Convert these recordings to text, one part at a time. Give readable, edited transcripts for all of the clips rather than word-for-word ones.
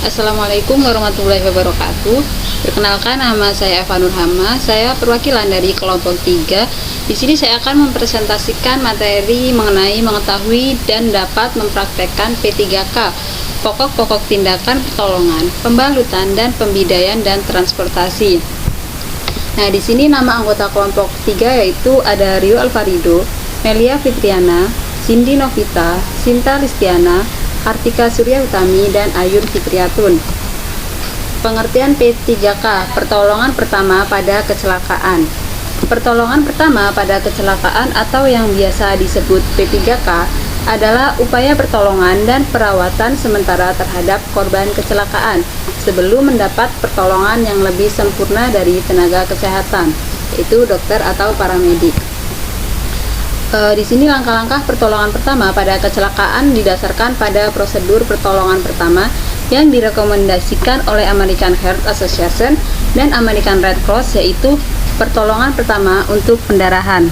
Assalamualaikum warahmatullahi wabarakatuh. Perkenalkan, nama saya Eva Nurhama. Saya perwakilan dari kelompok 3. Di sini saya akan mempresentasikan materi mengenai mengetahui dan dapat mempraktekkan P3K, pokok-pokok tindakan pertolongan, pembalutan dan pembidaian dan transportasi. Nah, di sini nama anggota kelompok 3 yaitu ada Rio Alvarido, Melia Fitriana, Cindy Novita, Sinta Listiana, Artika Surya Utami, dan Ayun Fitriatun. Pengertian P3K, pertolongan pertama pada kecelakaan. Pertolongan pertama pada kecelakaan atau yang biasa disebut P3K adalah upaya pertolongan dan perawatan sementara terhadap korban kecelakaan sebelum mendapat pertolongan yang lebih sempurna dari tenaga kesehatan, yaitu dokter atau paramedik. Di sini langkah-langkah pertolongan pertama pada kecelakaan didasarkan pada prosedur pertolongan pertama yang direkomendasikan oleh American Heart Association dan American Red Cross, yaitu pertolongan pertama untuk pendarahan.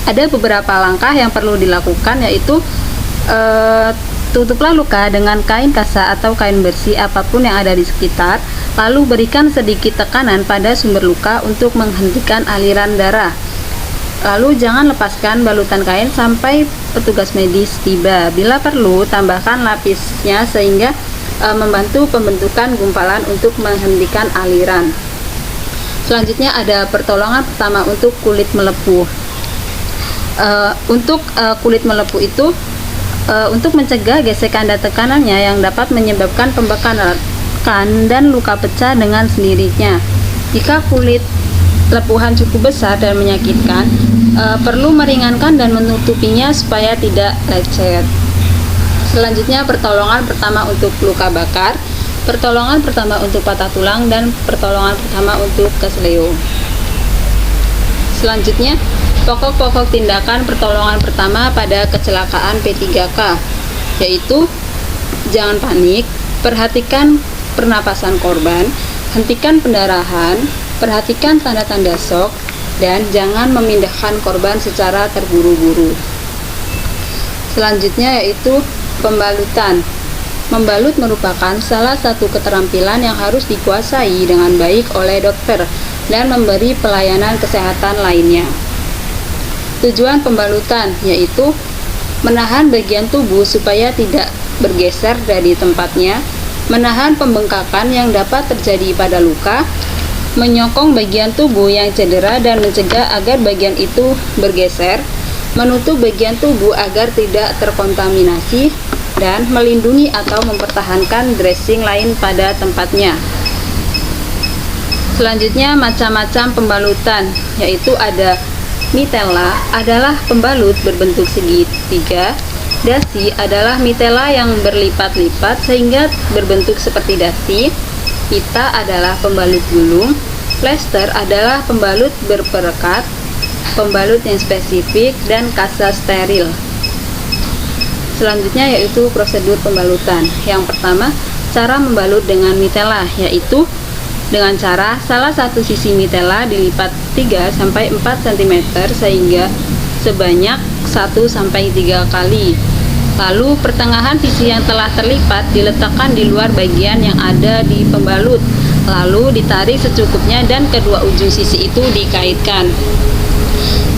Ada beberapa langkah yang perlu dilakukan, yaitu tutuplah luka dengan kain kasa atau kain bersih apapun yang ada di sekitar, lalu berikan sedikit tekanan pada sumber luka untuk menghentikan aliran darah. Lalu jangan lepaskan balutan kain sampai petugas medis tiba. Bila perlu, tambahkan lapisnya sehingga membantu pembentukan gumpalan untuk menghentikan aliran. Selanjutnya ada pertolongan pertama untuk kulit melepuh. Untuk kulit melepuh itu untuk mencegah gesekan dan tekanannya yang dapat menyebabkan pembekalan dan luka pecah dengan sendirinya. Jika kulit lepuhan cukup besar dan menyakitkan, perlu meringankan dan menutupinya supaya tidak lecet. Selanjutnya pertolongan pertama untuk luka bakar, pertolongan pertama untuk patah tulang, dan pertolongan pertama untuk kesleo. Selanjutnya pokok-pokok tindakan pertolongan pertama pada kecelakaan P3K, yaitu jangan panik, perhatikan pernapasan korban, hentikan pendarahan, perhatikan tanda-tanda shock, dan jangan memindahkan korban secara terburu-buru. Selanjutnya yaitu pembalutan. Membalut merupakan salah satu keterampilan yang harus dikuasai dengan baik oleh dokter dan memberi pelayanan kesehatan lainnya. Tujuan pembalutan yaitu menahan bagian tubuh supaya tidak bergeser dari tempatnya, menahan pembengkakan yang dapat terjadi pada luka, menyokong bagian tubuh yang cedera dan mencegah agar bagian itu bergeser, menutup bagian tubuh agar tidak terkontaminasi, dan melindungi atau mempertahankan dressing lain pada tempatnya. Selanjutnya macam-macam pembalutan, yaitu ada mitella adalah pembalut berbentuk segitiga, dasi adalah mitella yang berlipat-lipat sehingga berbentuk seperti dasi, pita adalah pembalut gulung, plester adalah pembalut berperekat, pembalut yang spesifik, dan kasa steril. Selanjutnya yaitu prosedur pembalutan. Yang pertama, cara membalut dengan mitella, yaitu dengan cara salah satu sisi mitella dilipat 3-4 cm sehingga sebanyak 1-3 kali. Lalu pertengahan sisi yang telah terlipat diletakkan di luar bagian yang ada di pembalut, lalu ditarik secukupnya dan kedua ujung sisi itu dikaitkan.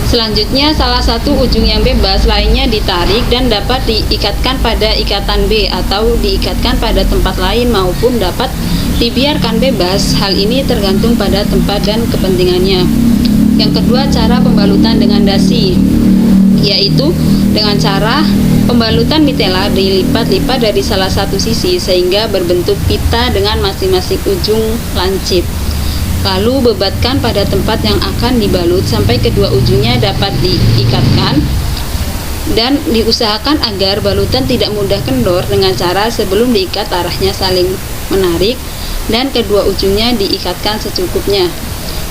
Selanjutnya salah satu ujung yang bebas lainnya ditarik dan dapat diikatkan pada ikatan B atau diikatkan pada tempat lain maupun dapat dibiarkan bebas. Hal ini tergantung pada tempat dan kepentingannya. Yang kedua, cara pembalutan dengan dasi, yaitu dengan cara pembalutan mitella dilipat-lipat dari salah satu sisi sehingga berbentuk pita dengan masing-masing ujung lancip. Lalu bebatkan pada tempat yang akan dibalut sampai kedua ujungnya dapat diikatkan dan diusahakan agar balutan tidak mudah kendor dengan cara sebelum diikat arahnya saling menarik dan kedua ujungnya diikatkan secukupnya.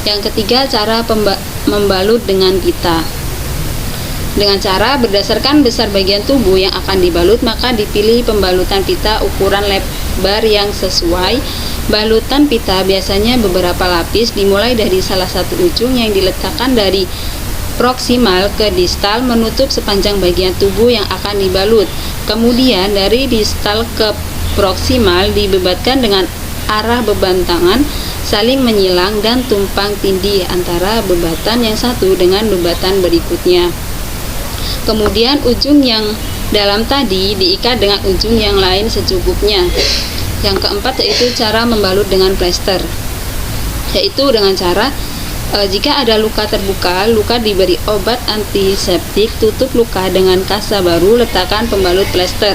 Yang ketiga, cara membalut dengan pita. Dengan cara berdasarkan besar bagian tubuh yang akan dibalut, maka dipilih pembalutan pita ukuran lebar yang sesuai. Balutan pita biasanya beberapa lapis dimulai dari salah satu ujung yang diletakkan dari proksimal ke distal menutup sepanjang bagian tubuh yang akan dibalut. Kemudian dari distal ke proksimal dibebatkan dengan arah beban tangan saling menyilang dan tumpang tindih antara bebatan yang satu dengan bebatan berikutnya. Kemudian ujung yang dalam tadi diikat dengan ujung yang lain secukupnya. Yang keempat yaitu cara membalut dengan plester, yaitu dengan cara jika ada luka terbuka, luka diberi obat antiseptik, tutup luka dengan kasa baru, letakkan pembalut plester.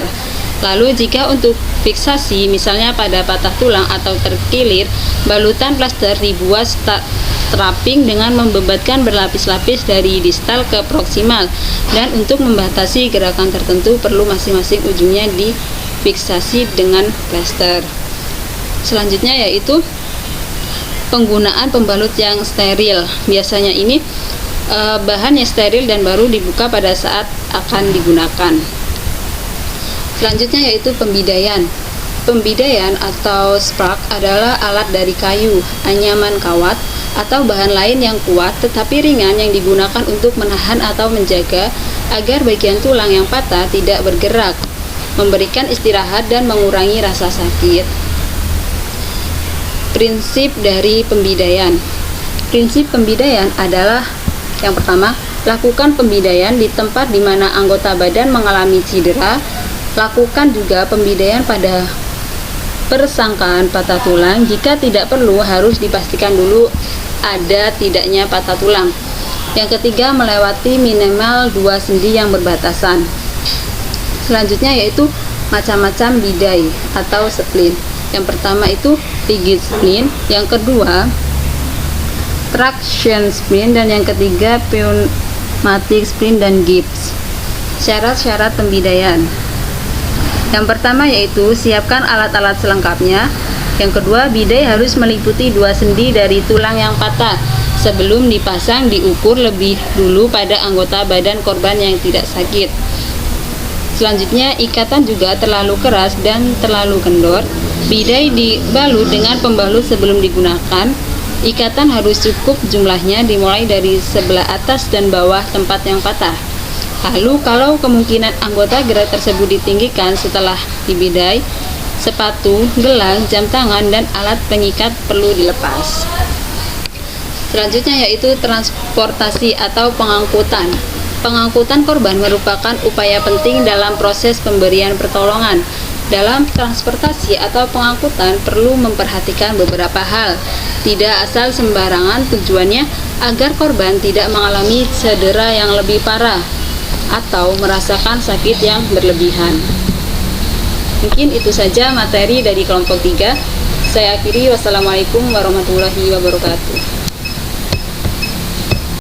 Lalu jika untuk fiksasi, misalnya pada patah tulang atau terkilir, balutan plester dibuat strapping dengan membebatkan berlapis-lapis dari distal ke proksimal, dan untuk membatasi gerakan tertentu perlu masing-masing ujungnya difiksasi dengan plester. Selanjutnya yaitu penggunaan pembalut yang steril. Biasanya ini bahan yang steril dan baru dibuka pada saat akan digunakan. Selanjutnya yaitu pembidaian. Pembidaian atau spark adalah alat dari kayu, anyaman kawat, atau bahan lain yang kuat tetapi ringan yang digunakan untuk menahan atau menjaga agar bagian tulang yang patah tidak bergerak, memberikan istirahat dan mengurangi rasa sakit. Prinsip dari pembidaian. Prinsip pembidaian adalah yang pertama, lakukan pembidaian di tempat di mana anggota badan mengalami cedera. Lakukan juga pembidaian pada persangkaan patah tulang. Jika tidak perlu, harus dipastikan dulu ada tidaknya patah tulang. Yang ketiga, melewati minimal 2 sendi yang berbatasan. Selanjutnya yaitu macam-macam bidai atau splint. Yang pertama itu rigid splint, yang kedua traction splint, dan yang ketiga pneumatic splint dan gips. Syarat-syarat pembidaian. Yang pertama yaitu siapkan alat-alat selengkapnya. Yang kedua, bidai harus meliputi 2 sendi dari tulang yang patah. Sebelum dipasang, diukur lebih dulu pada anggota badan korban yang tidak sakit. Selanjutnya, ikatan juga terlalu keras dan terlalu kendor. Bidai dibalut dengan pembalut sebelum digunakan. Ikatan harus cukup jumlahnya, dimulai dari sebelah atas dan bawah tempat yang patah. Lalu kalau kemungkinan anggota gerak tersebut ditinggikan setelah dibidai, sepatu, gelang, jam tangan, dan alat pengikat perlu dilepas. Selanjutnya yaitu transportasi atau pengangkutan. Pengangkutan korban merupakan upaya penting dalam proses pemberian pertolongan. Dalam transportasi atau pengangkutan perlu memperhatikan beberapa hal. Tidak asal sembarangan, tujuannya agar korban tidak mengalami cedera yang lebih parah atau merasakan sakit yang berlebihan. Mungkin itu saja materi dari kelompok 3. Saya akhiri, wassalamualaikum warahmatullahi wabarakatuh.